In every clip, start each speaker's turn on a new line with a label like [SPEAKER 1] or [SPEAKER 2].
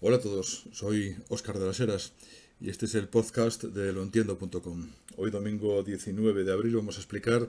[SPEAKER 1] Hola a todos, soy Óscar de las Heras y este es el podcast de loentiendo.com. Hoy domingo 19 de abril vamos a explicar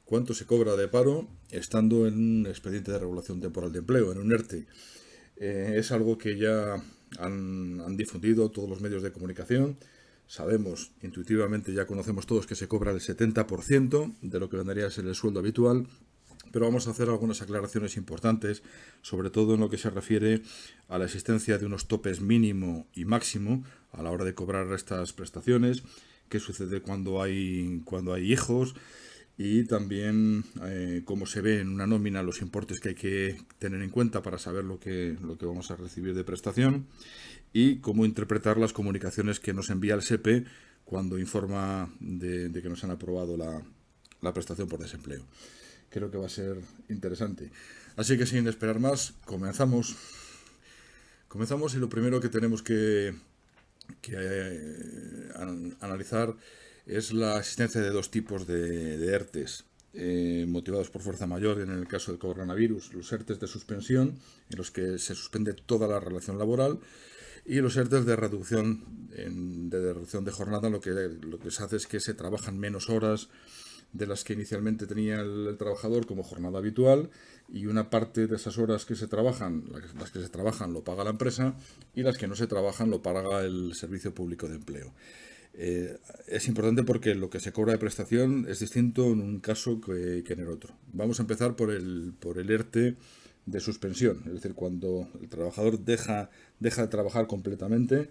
[SPEAKER 1] cuánto se cobra de paro estando en un expediente de regulación temporal de empleo, en un ERTE. Es algo que ya han difundido todos los medios de comunicación. Sabemos, intuitivamente ya conocemos todos que se cobra el 70% de lo que vendría a ser el sueldo habitual, pero vamos a hacer algunas aclaraciones importantes, sobre todo en lo que se refiere a la existencia de unos topes mínimo y máximo a la hora de cobrar estas prestaciones, qué sucede cuando hay hijos y también cómo se ve en una nómina los importes que hay que tener en cuenta para saber lo que vamos a recibir de prestación y cómo interpretar las comunicaciones que nos envía el SEPE cuando informa de que nos han aprobado la prestación por desempleo. Creo que va a ser interesante. Así que sin esperar más, comenzamos. Comenzamos y lo primero que tenemos que analizar es la existencia de dos tipos de ERTES. Motivados por fuerza mayor en el caso del coronavirus, los ERTES de suspensión, en los que se suspende toda la relación laboral, y los ERTES de reducción de jornada, lo que se hace es que se trabajan menos horas de las que inicialmente tenía el trabajador como jornada habitual, y una parte de esas horas que se trabajan, las que se trabajan lo paga la empresa y las que no se trabajan lo paga el Servicio Público de Empleo. Es importante porque lo que se cobra de prestación es distinto en un caso que en el otro. Vamos a empezar por el ERTE de suspensión, es decir, cuando el trabajador deja de trabajar completamente,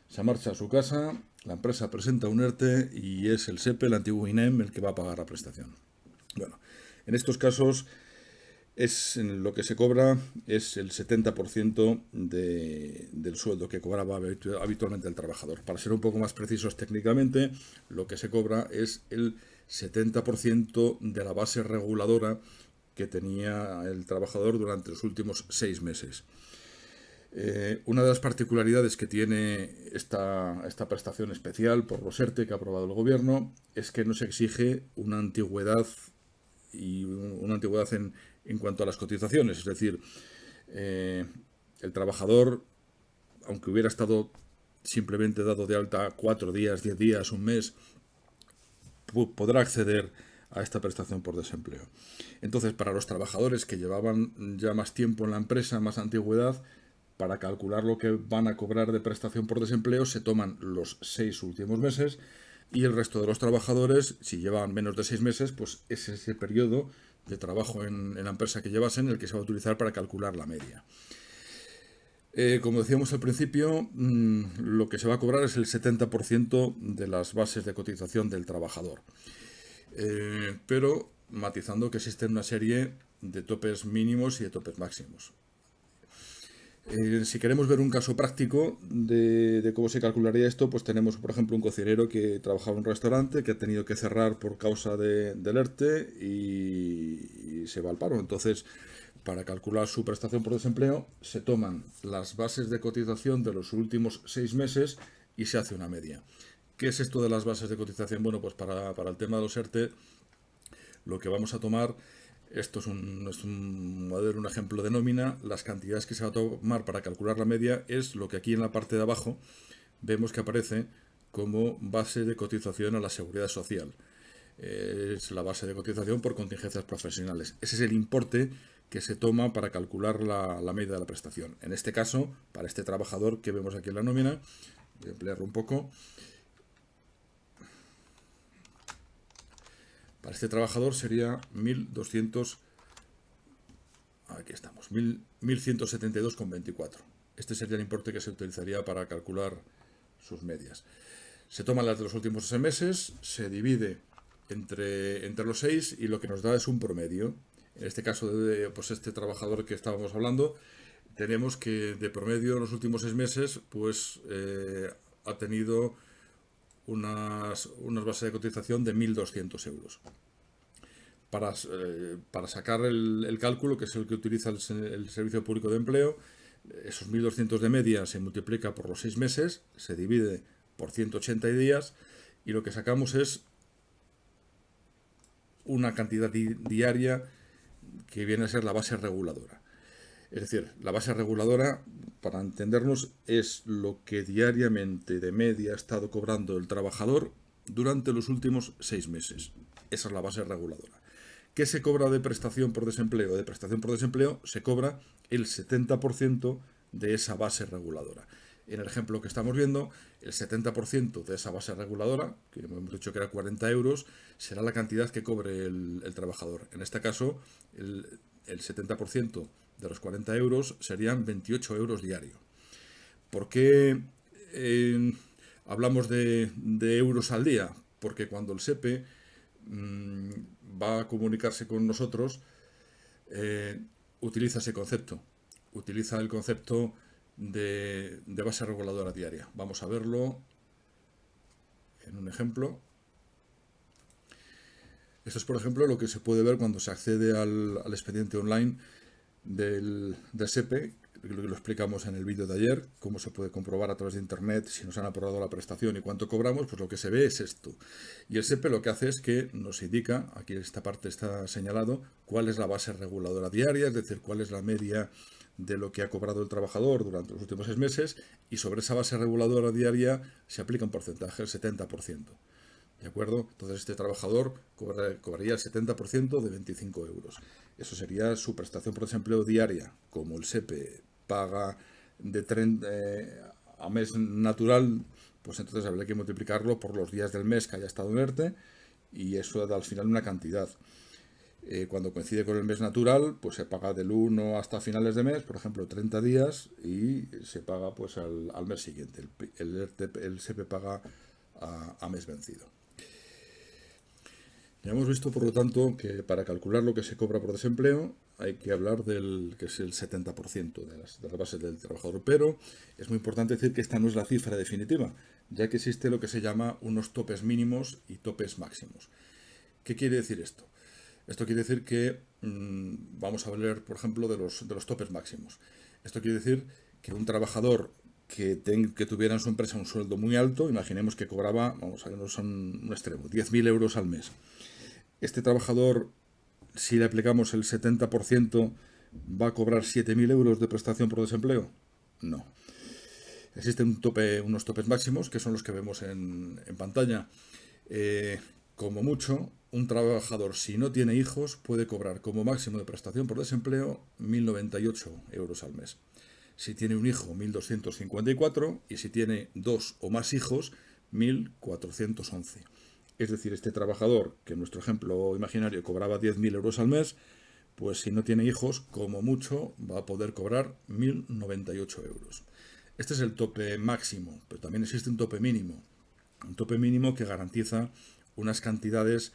[SPEAKER 1] se marcha a su casa, la empresa presenta un ERTE y es el SEPE, el antiguo INEM, el que va a pagar la prestación. Bueno, en estos casos en lo que se cobra es el 70% del sueldo que cobraba habitualmente el trabajador. Para ser un poco más precisos técnicamente, lo que se cobra es el 70% de la base reguladora que tenía el trabajador durante los últimos 6 meses. Una de las particularidades que tiene esta prestación especial por los ERTE que ha aprobado el gobierno es que no se exige una antigüedad en cuanto a las cotizaciones. Es decir, el trabajador, aunque hubiera estado simplemente dado de alta 4 días, 10 días, un mes, podrá acceder a esta prestación por desempleo. Entonces, para los trabajadores que llevaban ya más tiempo en la empresa, más antigüedad, para calcular lo que van a cobrar de prestación por desempleo se toman los 6 últimos meses, y el resto de los trabajadores, si llevan menos de 6 meses, pues es ese periodo de trabajo en la empresa que llevasen el que se va a utilizar para calcular la media. Como decíamos al principio, lo que se va a cobrar es el 70% de las bases de cotización del trabajador. Pero matizando que existen una serie de topes mínimos y de topes máximos. Si queremos ver un caso práctico de cómo se calcularía esto, pues tenemos, por ejemplo, un cocinero que trabajaba en un restaurante que ha tenido que cerrar por causa del ERTE y se va al paro. Entonces, para calcular su prestación por desempleo, se toman las bases de cotización de los últimos 6 meses y se hace una media. ¿Qué es esto de las bases de cotización? Bueno, pues para el tema de los ERTE, lo que vamos a tomar, esto es un ejemplo de nómina, las cantidades que se va a tomar para calcular la media es lo que aquí en la parte de abajo vemos que aparece como base de cotización a la seguridad social. Es la base de cotización por contingencias profesionales. Ese es el importe que se toma para calcular la media de la prestación. En este caso, para este trabajador que vemos aquí en la nómina, voy a ampliarlo un poco. Para este trabajador sería 1.200. Aquí estamos, 1.172,24. Este sería el importe que se utilizaría para calcular sus medias. Se toman las de los últimos 6 meses, se divide entre los 6 y lo que nos da es un promedio. En este caso, pues este trabajador que estábamos hablando, tenemos que de promedio en los últimos 6 meses pues ha tenido unas bases de cotización de 1.200 euros. Para sacar el cálculo, que es el que utiliza el Servicio Público de Empleo, esos 1.200 de media se multiplica por los 6 meses, se divide por 180 días y lo que sacamos es una cantidad diaria que viene a ser la base reguladora. Es decir, la base reguladora, para entendernos, es lo que diariamente de media ha estado cobrando el trabajador durante los últimos 6 meses. Esa es la base reguladora. ¿Qué se cobra de prestación por desempleo? De prestación por desempleo se cobra el 70% de esa base reguladora. En el ejemplo que estamos viendo, el 70% de esa base reguladora, que hemos dicho que era 40 euros, será la cantidad que cobre el trabajador. En este caso, el 70% de los 40 euros serían 28 euros diarios. ¿Por qué hablamos de euros al día? Porque cuando el SEPE va a comunicarse con nosotros, utiliza ese concepto. Utiliza el concepto de base reguladora diaria. Vamos a verlo en un ejemplo. Esto es, por ejemplo, lo que se puede ver cuando se accede al expediente online del SEPE, lo explicamos en el vídeo de ayer, cómo se puede comprobar a través de internet si nos han aprobado la prestación y cuánto cobramos. Pues lo que se ve es esto. Y el SEPE lo que hace es que nos indica, aquí en esta parte está señalado, cuál es la base reguladora diaria, es decir, cuál es la media de lo que ha cobrado el trabajador durante los últimos 6 meses, y sobre esa base reguladora diaria se aplica un porcentaje, el 70%. ¿De acuerdo? Entonces este trabajador cobraría el 70% de 25 euros. Eso sería su prestación por desempleo diaria. Como el SEPE paga de a mes natural, pues entonces habría que multiplicarlo por los días del mes que haya estado en ERTE, y eso da al final una cantidad. Cuando coincide con el mes natural, pues se paga del 1 hasta finales de mes, por ejemplo 30 días, y se paga pues al mes siguiente. El SEPE paga a mes vencido. Ya hemos visto, por lo tanto, que para calcular lo que se cobra por desempleo hay que hablar del que es el 70% de las bases del trabajador. Pero es muy importante decir que esta no es la cifra definitiva, ya que existe lo que se llama unos topes mínimos y topes máximos. ¿Qué quiere decir esto? Esto quiere decir que vamos a hablar, por ejemplo, de los topes máximos. Esto quiere decir que un trabajador que tuviera en su empresa un sueldo muy alto, imaginemos que cobraba, vamos a vernos un extremo, 10.000 euros al mes. Este trabajador, si le aplicamos el 70%, ¿va a cobrar 7.000 euros de prestación por desempleo? No. Existen unos topes máximos, que son los que vemos en pantalla. Como mucho, un trabajador, si no tiene hijos, puede cobrar como máximo de prestación por desempleo 1.098 euros al mes. Si tiene un hijo, 1.254, y si tiene 2 o más hijos, 1.411. Es decir, este trabajador, que en nuestro ejemplo imaginario cobraba 10.000 euros al mes, pues si no tiene hijos, como mucho, va a poder cobrar 1.098 euros. Este es el tope máximo, pero también existe un tope mínimo. Un tope mínimo que garantiza unas cantidades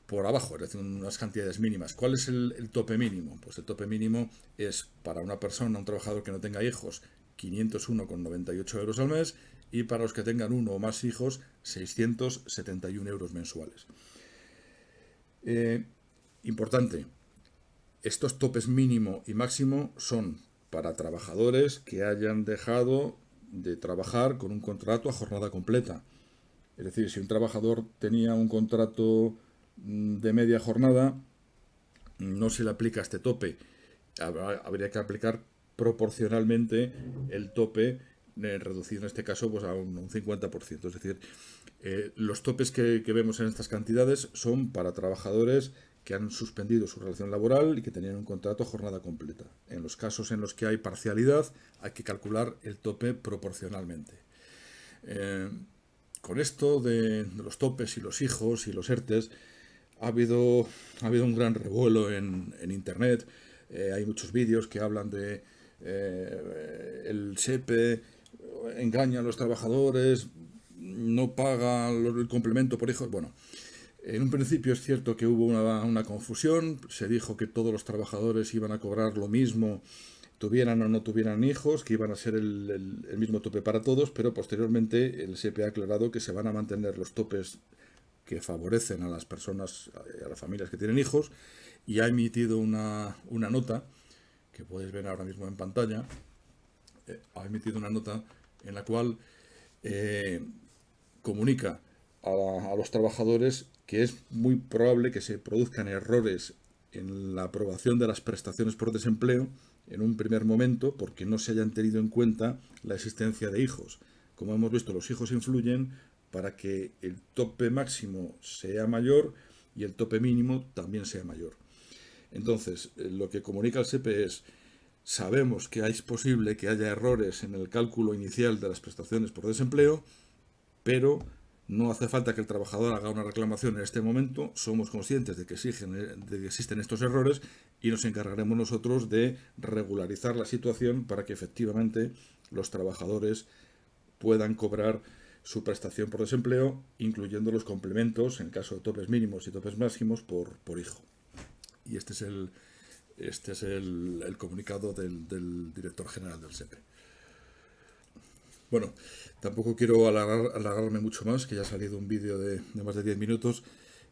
[SPEAKER 1] por abajo, es decir, unas cantidades mínimas. ¿Cuál es el tope mínimo? Pues el tope mínimo es para una persona, un trabajador que no tenga hijos, 501,98 euros al mes, y para los que tengan uno o más hijos, 671 euros mensuales. Importante, estos topes mínimo y máximo son para trabajadores que hayan dejado de trabajar con un contrato a jornada completa. Es decir, si un trabajador tenía un contrato de media jornada, no se le aplica este tope. Habría que aplicar proporcionalmente el tope, reducido en este caso pues a un 50%. Es decir, los topes que vemos en estas cantidades son para trabajadores que han suspendido su relación laboral y que tenían un contrato a jornada completa. En los casos en los que hay parcialidad, hay que calcular el tope proporcionalmente. Con esto de los topes y los hijos y los ERTES, ha habido un gran revuelo en Internet. Hay muchos vídeos que hablan de el SEPE engaña a los trabajadores, no paga el complemento por hijos. Bueno, en un principio es cierto que hubo una confusión. Se dijo que todos los trabajadores iban a cobrar lo mismo, tuvieran o no tuvieran hijos, que iban a ser el mismo tope para todos, pero posteriormente el SEPE ha aclarado que se van a mantener los topes que favorecen a las personas, a las familias que tienen hijos, y ha emitido una nota, que podéis ver ahora mismo en pantalla. Ha emitido una nota en la cual comunica a los trabajadores que es muy probable que se produzcan errores en la aprobación de las prestaciones por desempleo en un primer momento porque no se hayan tenido en cuenta la existencia de hijos. Como hemos visto, los hijos influyen para que el tope máximo sea mayor y el tope mínimo también sea mayor. Entonces, lo que comunica el SEPE es: sabemos que es posible que haya errores en el cálculo inicial de las prestaciones por desempleo, pero no hace falta que el trabajador haga una reclamación en este momento. Somos conscientes de que existen estos errores y nos encargaremos nosotros de regularizar la situación para que efectivamente los trabajadores puedan cobrar su prestación por desempleo, incluyendo los complementos en caso de topes mínimos y topes máximos por hijo. Y este es el comunicado del director general del SEPE. Bueno, tampoco quiero alargarme mucho más, que ya ha salido un vídeo de más de 10 minutos.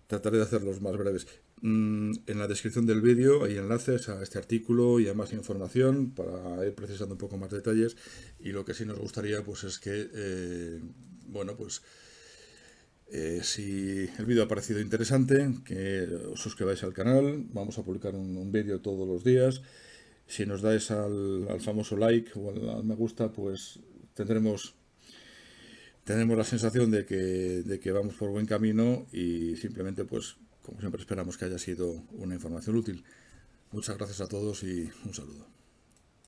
[SPEAKER 1] Trataré de hacerlos más breves. En la descripción del vídeo hay enlaces a este artículo y a más información para ir precisando un poco más detalles. Y lo que sí nos gustaría pues es que, si el vídeo ha parecido interesante, que os suscribáis al canal. Vamos a publicar un vídeo todos los días. Si nos dais al famoso like o al me gusta, pues tenemos la sensación de que vamos por buen camino y simplemente, pues, como siempre, esperamos que haya sido una información útil. Muchas gracias a todos y un saludo.